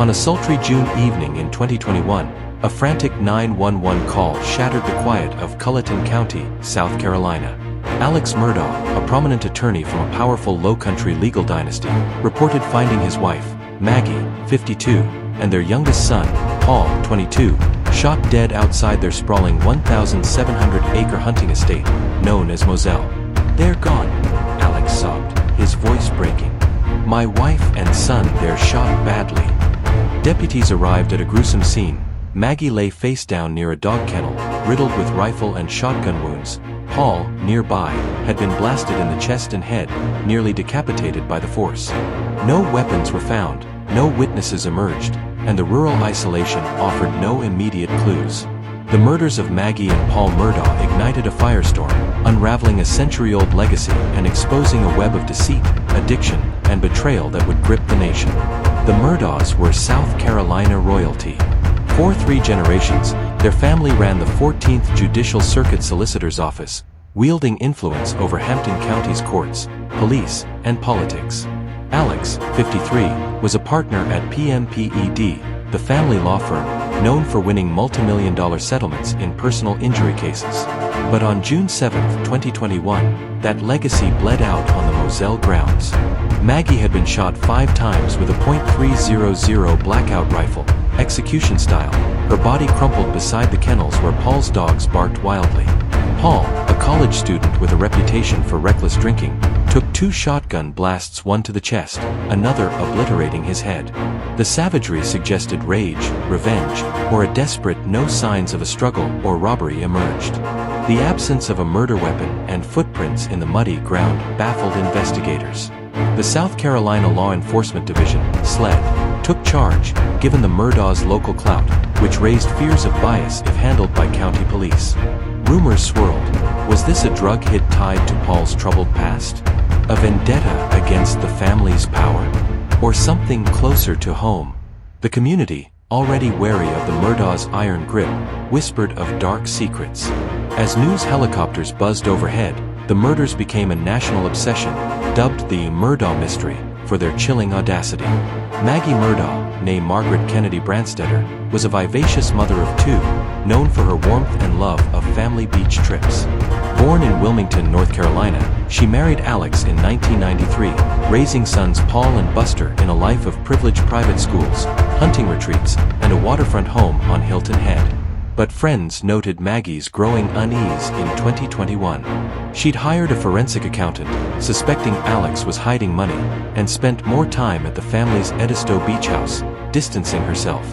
On a sultry June evening in 2021, a frantic 911 call shattered the quiet of Colleton County, South Carolina. Alex Murdaugh, a prominent attorney from a powerful Lowcountry legal dynasty, reported finding his wife, Maggie, 52, and their youngest son, Paul, 22, shot dead outside their sprawling 1,700-acre hunting estate, known as Moselle. "They're gone," Alex sobbed, his voice breaking. "My wife and son, they're shot badly." Deputies arrived at a gruesome scene. Maggie lay face down near a dog kennel, riddled with rifle and shotgun wounds. Paul, nearby, had been blasted in the chest and head, nearly decapitated by the force. No weapons were found, no witnesses emerged, and the rural isolation offered no immediate clues. The murders of Maggie and Paul Murdaugh ignited a firestorm, unraveling a century-old legacy and exposing a web of deceit, addiction, and betrayal that would grip the nation. The Murdaughs were South Carolina royalty. For 3 generations, their family ran the 14th Judicial Circuit Solicitor's Office, wielding influence over Hampton County's courts, police, and politics. Alex, 53, was a partner at PMPED, the family law firm, known for winning multi-million-dollar settlements in personal injury cases. But on June 7, 2021, that legacy bled out on the Moselle grounds. Maggie had been shot 5 times with a .300 blackout rifle, execution style, her body crumpled beside the kennels where Paul's dogs barked wildly. Paul, a college student with a reputation for reckless drinking, took 2 shotgun blasts, one to the chest, another obliterating his head. The savagery suggested rage, revenge, or a desperate. No signs of a struggle or robbery emerged. The absence of a murder weapon and footprints in the muddy ground baffled investigators. The South Carolina Law Enforcement Division, SLED, took charge, given the Murdaugh's local clout, which raised fears of bias if handled by county police. Rumors swirled. Was this a drug hit tied to Paul's troubled past? A vendetta against the family's power? Or something closer to home? The community, already wary of the Murdaugh's iron grip, whispered of dark secrets. As news helicopters buzzed overhead, the murders became a national obsession, dubbed the Murdaugh Mystery, for their chilling audacity. Maggie Murdaugh, née Margaret Kennedy Branstetter, was a vivacious mother of 2, known for her warmth and love of family beach trips. Born in Wilmington, North Carolina, she married Alex in 1993, raising sons Paul and Buster in a life of privileged private schools, hunting retreats, and a waterfront home on Hilton Head. But friends noted Maggie's growing unease in 2021. She'd hired a forensic accountant, suspecting Alex was hiding money, and spent more time at the family's Edisto Beach house, distancing herself.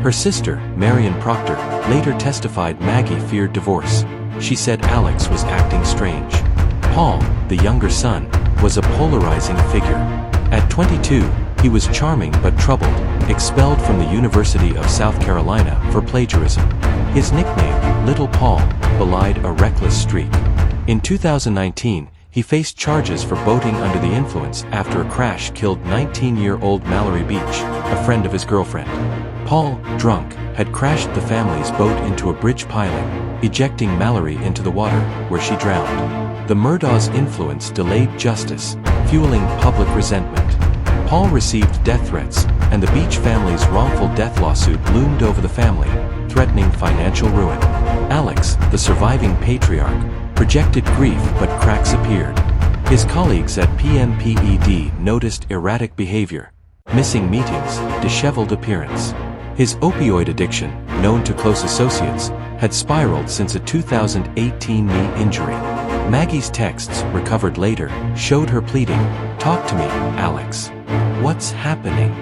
Her sister, Marion Proctor, later testified Maggie feared divorce. She said Alex was acting strange. Paul, the younger son, was a polarizing figure. At 22, he was charming but troubled, expelled from the University of South Carolina for plagiarism. His nickname, Little Paul, belied a reckless streak. In 2019, he faced charges for boating under the influence after a crash killed 19-year-old Mallory Beach, a friend of his girlfriend. Paul, drunk, had crashed the family's boat into a bridge piling, ejecting Mallory into the water, where she drowned. The Murdaugh's influence delayed justice, fueling public resentment. Paul received death threats, and the Beach family's wrongful death lawsuit loomed over the family, threatening financial ruin. Alex, the surviving patriarch, projected grief, but cracks appeared. His colleagues at PMPED noticed erratic behavior, missing meetings, disheveled appearance. His opioid addiction, known to close associates, had spiraled since a 2018 knee injury. Maggie's texts, recovered later, showed her pleading, "Talk to me, Alex. What's happening?"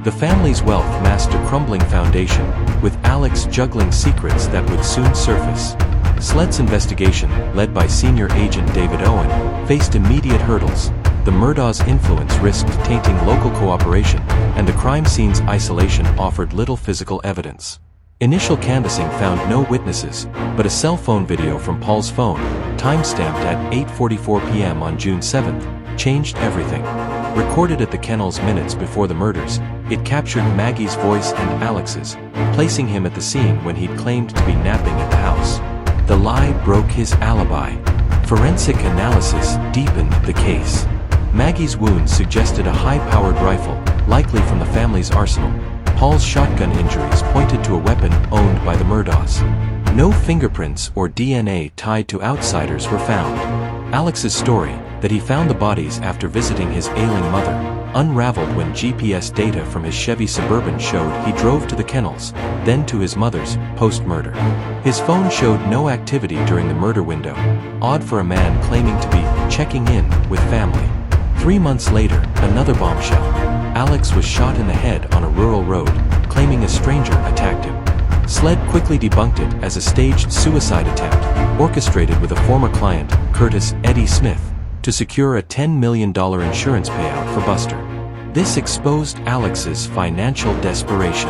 The family's wealth masked a crumbling foundation, with Alex juggling secrets that would soon surface. SLED's investigation, led by senior agent David Owen, faced immediate hurdles. The Murdaugh's influence risked tainting local cooperation, and the crime scene's isolation offered little physical evidence. Initial canvassing found no witnesses, but a cell phone video from Paul's phone, time-stamped at 8:44 p.m. on June 7th, changed everything. Recorded at the kennels minutes before the murders, it captured Maggie's voice and Alex's, placing him at the scene when he'd claimed to be napping at the house. The lie broke his alibi. Forensic analysis deepened the case. Maggie's wounds suggested a high-powered rifle, likely from the family's arsenal. Paul's shotgun injuries pointed to a weapon owned by the Murdaughs. No fingerprints or DNA tied to outsiders were found. Alex's story, that he found the bodies after visiting his ailing mother, unraveled when GPS data from his Chevy Suburban showed he drove to the kennels, then to his mother's, post-murder. His phone showed no activity during the murder window, odd for a man claiming to be checking in with family. 3 months later, another bombshell. Alex was shot in the head on a rural road, claiming a stranger attacked him. SLED quickly debunked it as a staged suicide attempt, orchestrated with a former client, Curtis "Eddie" Smith, to secure a $10 million insurance payout for Buster. This exposed Alex's financial desperation.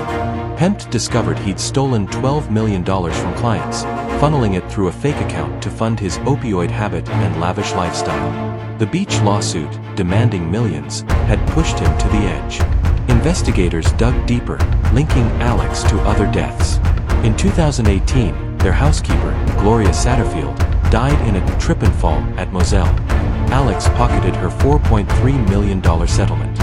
Pempt discovered he'd stolen $12 million from clients, funneling it through a fake account to fund his opioid habit and lavish lifestyle. The Beach lawsuit, demanding millions, had pushed him to the edge. Investigators dug deeper, linking Alex to other deaths. In 2018, their housekeeper, Gloria Satterfield, died in a trip and fall at Moselle. Alex pocketed her $4.3 million settlement.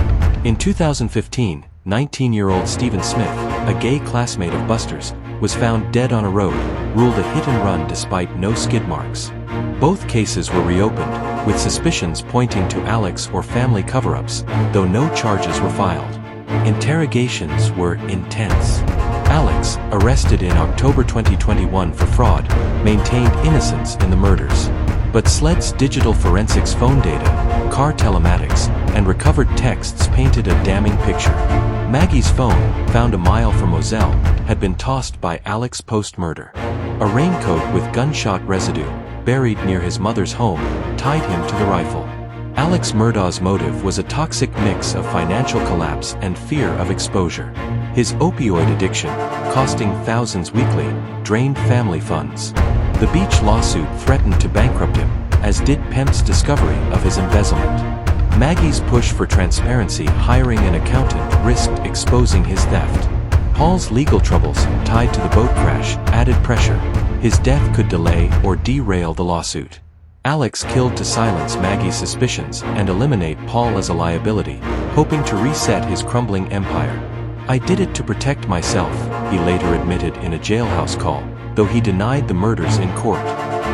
In 2015, 19-year-old Stephen Smith, a gay classmate of Buster's, was found dead on a road, ruled a hit-and-run despite no skid marks. Both cases were reopened, with suspicions pointing to Alex or family cover-ups, though no charges were filed. Interrogations were intense. Alex, arrested in October 2021 for fraud, maintained innocence in the murders. But SLED's digital forensics phone data, car telematics, and recovered texts painted a damning picture. Maggie's phone, found a mile from Moselle, had been tossed by Alex post-murder. A raincoat with gunshot residue, buried near his mother's home, tied him to the rifle. Alex Murdaugh's motive was a toxic mix of financial collapse and fear of exposure. His opioid addiction, costing thousands weekly, drained family funds. The Beach lawsuit threatened to bankrupt him, as did Pempt's discovery of his embezzlement. Maggie's push for transparency, hiring an accountant, risked exposing his theft. Paul's legal troubles, tied to the boat crash, added pressure. His death could delay or derail the lawsuit. Alex killed to silence Maggie's suspicions and eliminate Paul as a liability, hoping to reset his crumbling empire. "I did it to protect myself," he later admitted in a jailhouse call, though he denied the murders in court.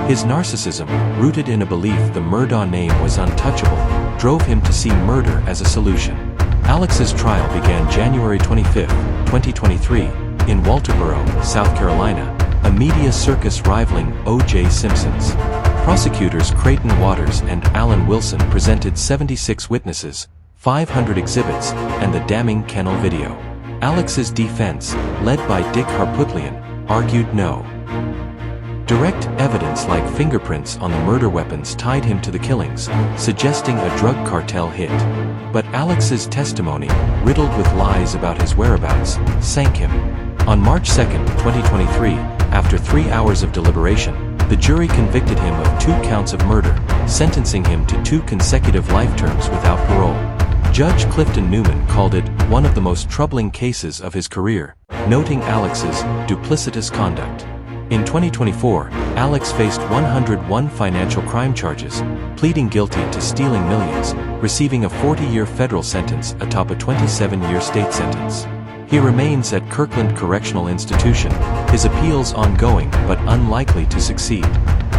His narcissism, rooted in a belief the Murdaugh name was untouchable, drove him to see murder as a solution. Alex's trial began January 25, 2023, in Walterboro, South Carolina, a media circus rivaling O.J. Simpson's. Prosecutors Creighton Waters and Alan Wilson presented 76 witnesses, 500 exhibits, and the damning kennel video. Alex's defense, led by Dick Harpootlian, argued no direct evidence like fingerprints on the murder weapons tied him to the killings, suggesting a drug cartel hit. But Alex's testimony, riddled with lies about his whereabouts, sank him. On March 2, 2023, after 3 hours of deliberation, the jury convicted him of 2 counts of murder, sentencing him to 2 consecutive life terms without parole. Judge Clifton Newman called it one of the most troubling cases of his career, noting Alex's duplicitous conduct. In 2024, Alex faced 101 financial crime charges, pleading guilty to stealing millions, receiving a 40-year federal sentence atop a 27-year state sentence. He remains at Kirkland Correctional Institution, his appeals ongoing but unlikely to succeed.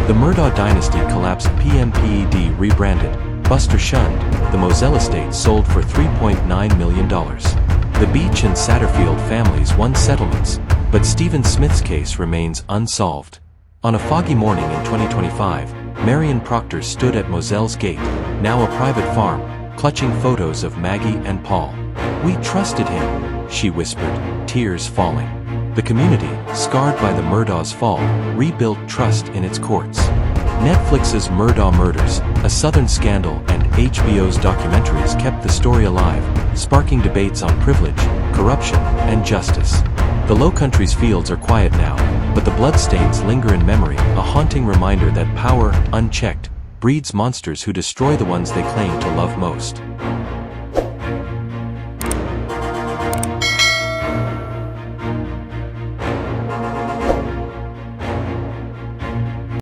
The Murdaugh Dynasty collapsed. PMPED rebranded, Buster shunned, the Moselle estate sold for $3.9 million. The Beach and Satterfield families won settlements, but Stephen Smith's case remains unsolved. On a foggy morning in 2025, Marion Proctor stood at Moselle's gate, now a private farm, clutching photos of Maggie and Paul. "We trusted him," she whispered, tears falling. The community, scarred by the Murdaugh's fall, rebuilt trust in its courts. Netflix's Murdaugh Murders, a Southern scandal, and HBO's documentaries kept the story alive, sparking debates on privilege, corruption, and justice. The Lowcountry's fields are quiet now, but the bloodstains linger in memory, a haunting reminder that power, unchecked, breeds monsters who destroy the ones they claim to love most.